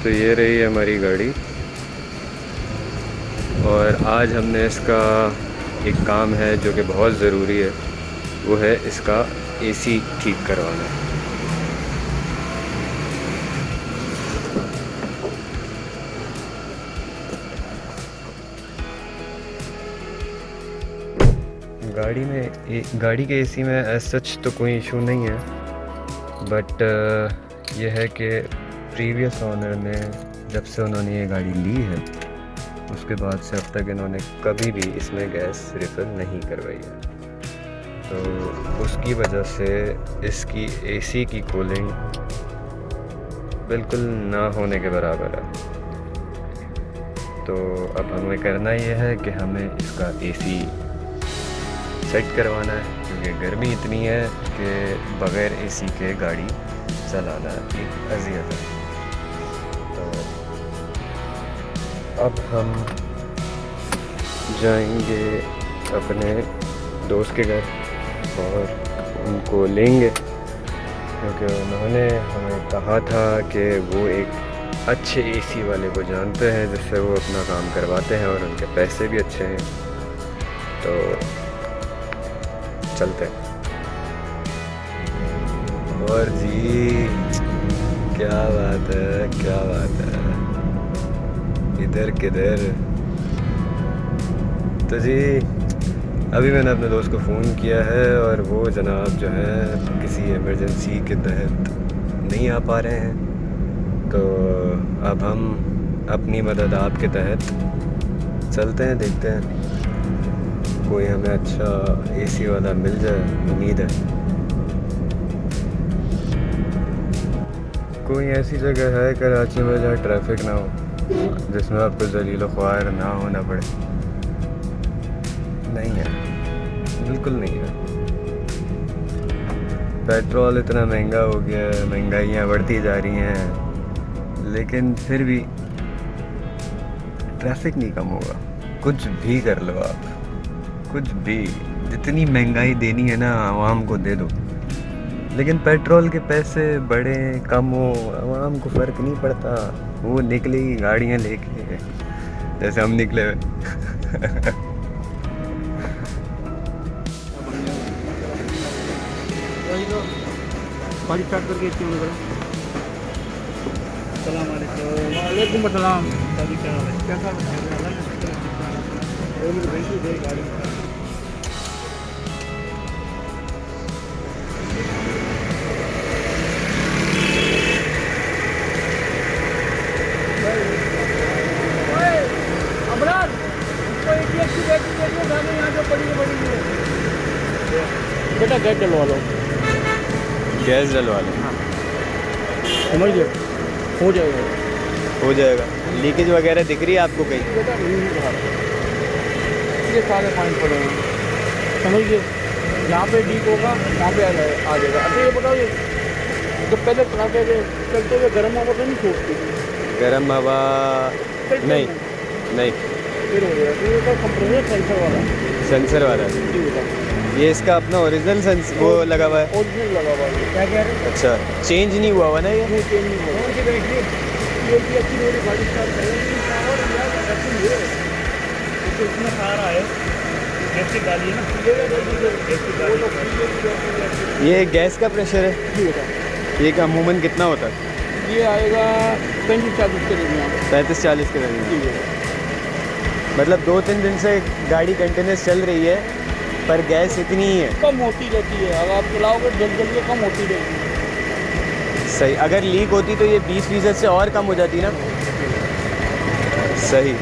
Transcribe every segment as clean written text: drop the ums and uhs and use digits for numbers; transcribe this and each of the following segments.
तो ये रही है हमारी गाड़ी और आज हमने इसका एक काम है जो कि बहुत ज़रूरी है, वो है इसका एसी ठीक करवाना। गाड़ी के एसी में एज सच तो कोई इशू नहीं है, बट ये है कि प्रीवियस ओनर ने जब से उन्होंने ये गाड़ी ली है उसके बाद से अब तक इन्होंने कभी भी इसमें गैस रिफ़िल नहीं करवाई है, तो उसकी वजह से इसकी एसी की कूलिंग बिल्कुल ना होने के बराबर है। तो अब हमें करना ये है कि हमें इसका एसी सेट करवाना है, क्योंकि गर्मी इतनी है कि बग़ैर एसी के गाड़ी चलाना एक अज़ियत है। तो अब हम जाएंगे अपने दोस्त के घर और उनको लेंगे, क्योंकि उन्होंने हमें कहा था कि वो एक अच्छे एसी वाले को जानते हैं जिससे वो अपना काम करवाते हैं और उनके पैसे भी अच्छे हैं। तो चलते हैं। और जी क्या बात है, क्या बात है, इधर किधर। तो जी अभी मैंने अपने दोस्त को फ़ोन किया है और वो जनाब जो है किसी इमरजेंसी के तहत नहीं आ पा रहे हैं, तो अब हम अपनी मदद आपके तहत चलते हैं, देखते हैं कोई हमें अच्छा एसी वाला मिल जाए। उम्मीद है कोई ऐसी जगह है कराची में जहाँ ट्रैफिक ना हो, जिसमें आपको जलील ख्वार ना होना पड़े। नहीं है, बिल्कुल नहीं है। पेट्रोल इतना महंगा हो गया है, महंगाइयाँ बढ़ती जा रही हैं, लेकिन फिर भी ट्रैफिक नहीं कम होगा। कुछ भी कर लो आप, कुछ भी, जितनी महंगाई देनी है ना आवाम को दे दो, लेकिन पेट्रोल के पैसे बढ़े कम हो आवाम को फ़र्क नहीं पड़ता। वो निकलेगी गाड़ियाँ लेके जैसे हम निकले हुए। वालेकुम अस्सलाम। कैसा गाड़ी बेटा गैस डलवा लो, गैस डलवा लो। समझ गए, हो जाएगा, हो जाएगा। लीकेज वगैरह दिख रही है आपको कहीं? बेटा ये सारे पॉइंट पड़े हैं, समझ गए। यहाँ पे लीक होगा वहाँ पे आ जाएगा। अच्छा ये बताओ, ये जब पहले चलाते थे चलते हुए गर्म हवा तो नहीं छोड़ती? गर्म हवा नहीं, नहीं फिर हो गया। तो ये कंप्रेसर सेंसर वाला, सेंसर वाला है जी बेटा। ये। इसका अपना ओरिजिनल सेंस वो लगा हुआ है? ओरिजिनल लगा हुआ है। क्या कह रहे हैं? अच्छा, चेंज नहीं हुआ ना ये? नहीं चेंज नहीं हुआ। ये भी अच्छी मेरी गाड़ी स्टार्ट करेगी और यार इसमें सारा है गैस की गाड़ी है ना, ये गैस का प्रेशर है? जी बेटा। ये अमूमन कितना होता है? ये आएगा 35-40 के दरमियान। 35-40 के जी दरमियान। बेटा। मतलब 2-3 दिन से गाड़ी कंटिन्यूस चल रही है पर गैस इतनी ही है? कम होती रहती है, अगर आप चलाओगे जल्दी कम होती रहेगी। सही। अगर लीक होती तो ये 20% से और कम हो जाती ना? सही।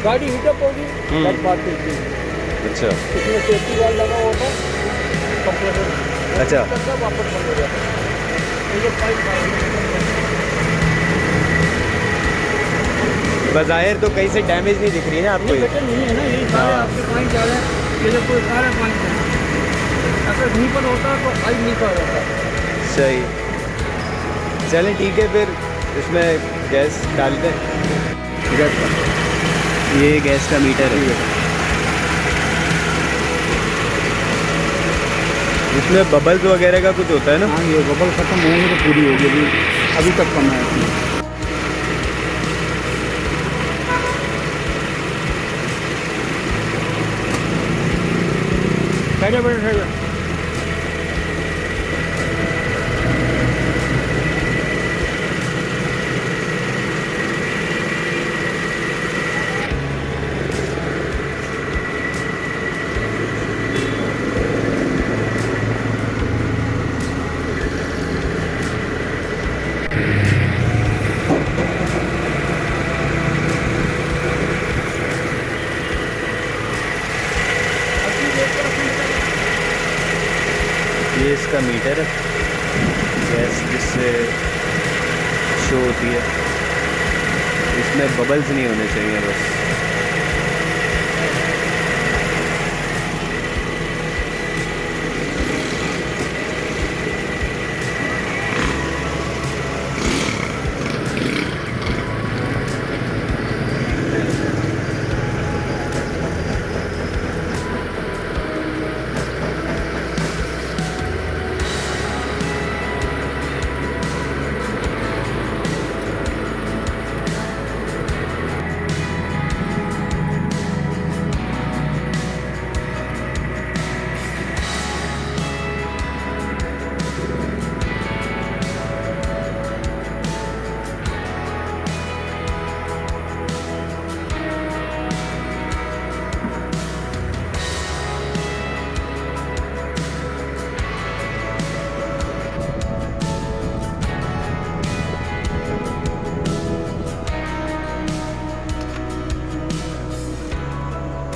गाड़ी हीटअप होगी तब बात होगी। अच्छा, इसमें सेफ्टी गार्ड लगा होता है, कंप्रेसर अच्छा। वापस बंद हो जाता है। ये पाइप बज़ाहिर तो कहीं से डैमेज नहीं दिख रही है ना आपको? बेटर नहीं है ना, यही सारे आपके पॉइंट जा रहे हैं। ये जो कोई सारे पॉइंट हैं, अगर नहीं पर होता तो आज नहीं पर होता। सही। चलें ठीक है, फिर इसमें गैस डालते हैं। गैस का ये गैस का मीटर है। इसमें बबल्स वगैरह का कुछ होता है ना? हाँ, ये बबल खत्म होंगे तो पूरी होगी, अभी तक कम है इसमें। बैठे बैठे बैठे। ये इसका मीटर है, गैस जिससे शो होती है। इसमें बबल्स नहीं होने चाहिए बस।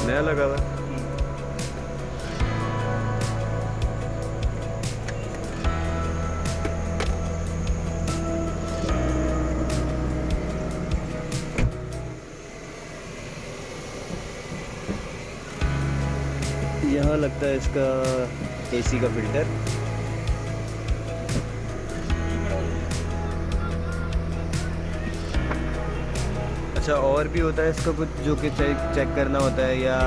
नया लगा हुआ है। यहाँ लगता है इसका एसी का फिल्टर। अच्छा, और भी होता है इसका कुछ जो कि चेक करना होता है, या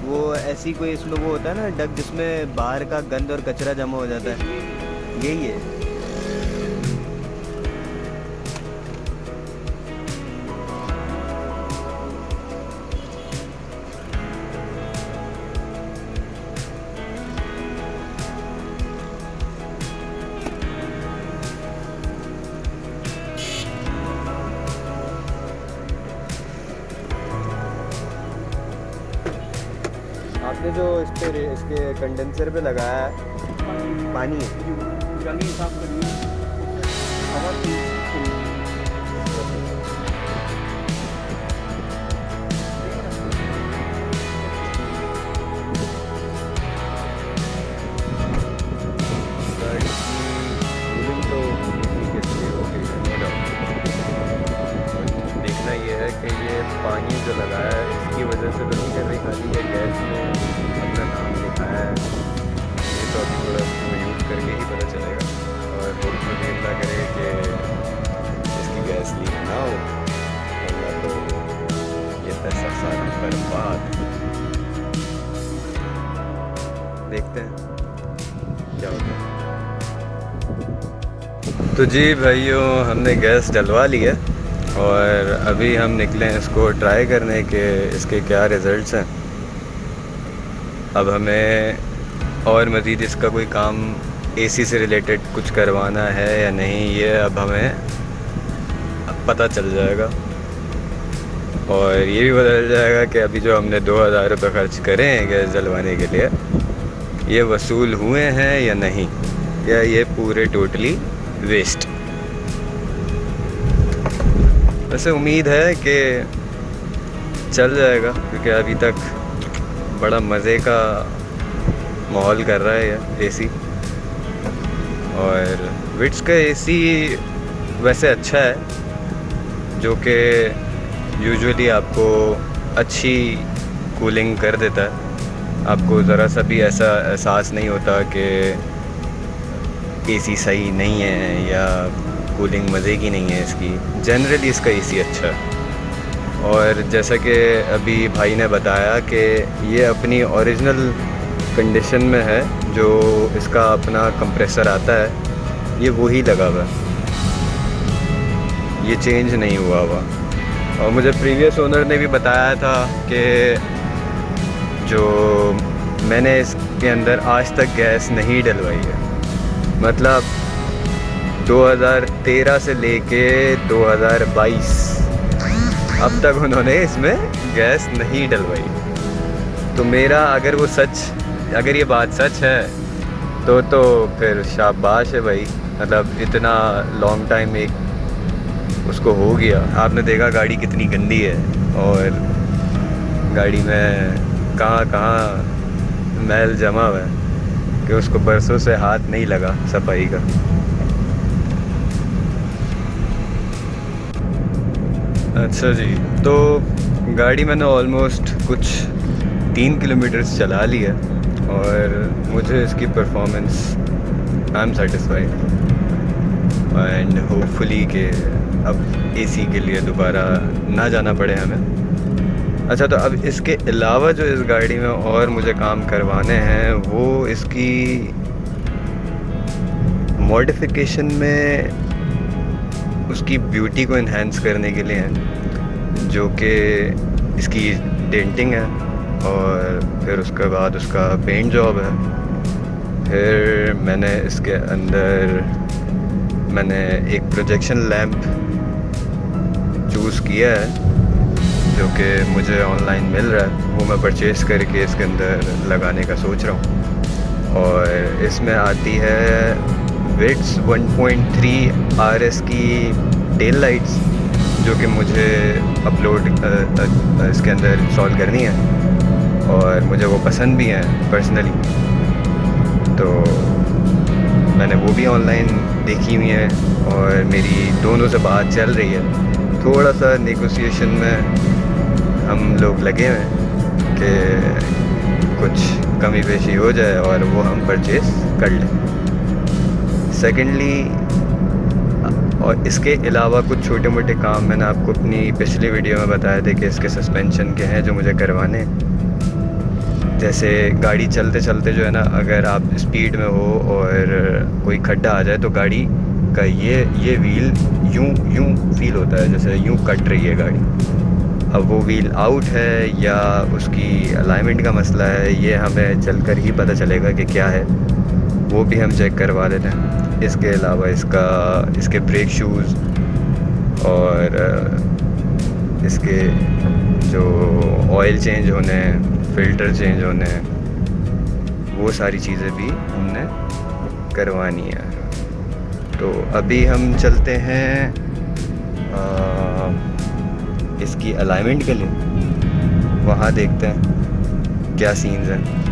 वो ऐसी कोई इसमें वो होता है ना डक जिसमें बाहर का गंद और कचरा जमा हो जाता है, यही है? आपने जो इस पे इसके कंडेंसर पे लगाया है पानी है, जमीन साफ करनी है, हवा की गाड़ी की कूलिंग तो ठीक है, हो गई है, नो डाउट। देखना ये है कि ये पानी जो लगाया है इसकी वजह से तो नहीं कर रही, खाली ये गैस में अपना नाम लिखा है। ये तो अभी थोड़ा इसको यूज़ करके ही पता चलेगा, और होपफुली अल्लाह करे कि इसकी गैस लीक ना हो, वरना तो ये पैसा सारा बर्बाद। देखते हैं क्या होता है। तो जी भाइयों, हमने गैस डलवा ली है और अभी हम निकले हैं इसको ट्राई करने के इसके क्या रिज़ल्ट्स हैं। अब हमें और मज़ीद इसका कोई काम एसी से रिलेटेड कुछ करवाना है या नहीं, ये अब हमें पता चल जाएगा। और ये भी पता चल जाएगा कि अभी जो हमने 2000 रुपये ख़र्च करे हैं गैस जलवाने के लिए, ये वसूल हुए हैं या नहीं, या ये पूरे टोटली वेस्ट। वैसे उम्मीद है कि चल जाएगा, क्योंकि अभी तक बड़ा मज़े का माहौल कर रहा है यह एसी। और विट्स का एसी वैसे अच्छा है, जो कि यूजुअली आपको अच्छी कूलिंग कर देता है। आपको ज़रा सा भी ऐसा एहसास नहीं होता कि एसी सही नहीं है या कूलिंग मज़े की नहीं है इसकी। जनरली इसका एसी अच्छा है। और जैसा कि अभी भाई ने बताया कि ये अपनी ओरिजिनल कंडीशन में है, जो इसका अपना कंप्रेसर आता है ये वही लगा हुआ है, ये चेंज नहीं हुआ हुआ। और मुझे प्रीवियस ओनर ने भी बताया था कि जो मैंने इसके अंदर आज तक गैस नहीं डलवाई है, मतलब 2013 से लेके 2022 अब तक उन्होंने इसमें गैस नहीं डलवाई। तो मेरा अगर ये बात सच है तो फिर शाबाश है भाई, मतलब इतना लॉन्ग टाइम एक उसको हो गया। आपने देखा गाड़ी कितनी गंदी है और गाड़ी में कहाँ मैल जमा हुआ है कि उसको बरसों से हाथ नहीं लगा सफाई का। अच्छा जी, तो गाड़ी मैंने ऑलमोस्ट कुछ 3 किलोमीटर चला लिया और मुझे इसकी performance I am satisfied and hopefully कि अब एसी के लिए दोबारा ना जाना पड़े हमें। अच्छा, तो अब इसके अलावा जो इस गाड़ी में और मुझे काम करवाने हैं वो इसकी मॉडिफिकेशन में उसकी ब्यूटी को इन्हेंस करने के लिए हैं, जो कि इसकी डेंटिंग है और फिर उसके बाद उसका पेंट जॉब है। फिर मैंने इसके अंदर एक प्रोजेक्शन लैंप चूज़ किया है जो कि मुझे ऑनलाइन मिल रहा है, वो मैं परचेज़ करके इसके अंदर लगाने का सोच रहा हूँ। और इसमें आती है विट्स 1.3 RS की टेल लाइट्स, जो कि मुझे इसके अंदर इंस्टॉल करनी है और मुझे वो पसंद भी हैं पर्सनली, तो मैंने वो भी ऑनलाइन देखी हुई है और मेरी दोनों से बात चल रही है। थोड़ा सा नेगोशिएशन में हम लोग लगे हुए हैं कि कुछ कमी पेशी हो जाए और वो हम परचेज़ कर लें। सेकेंडली, और इसके अलावा कुछ छोटे मोटे काम मैंने आपको अपनी पिछली वीडियो में बताए थे कि इसके सस्पेंशन के हैं जो मुझे करवाने। जैसे गाड़ी चलते चलते जो है ना, अगर आप स्पीड में हो और कोई खड्डा आ जाए तो गाड़ी का ये व्हील यूं फील होता है जैसे यूं कट रही है गाड़ी। अब वो व्हील आउट है या उसकी अलाइनमेंट का मसला है, ये हमें चलकर ही पता चलेगा कि क्या है, वो भी हम चेक करवा लेते हैं। इसके अलावा इसके ब्रेक शूज़ और इसके जो ऑयल चेंज होने हैं, फ़िल्टर चेंज होने हैं, वो सारी चीज़ें भी हमने करवानी है। तो अभी हम चलते हैं इसकी अलाइनमेंट के लिए, वहाँ देखते हैं क्या सीन्स हैं।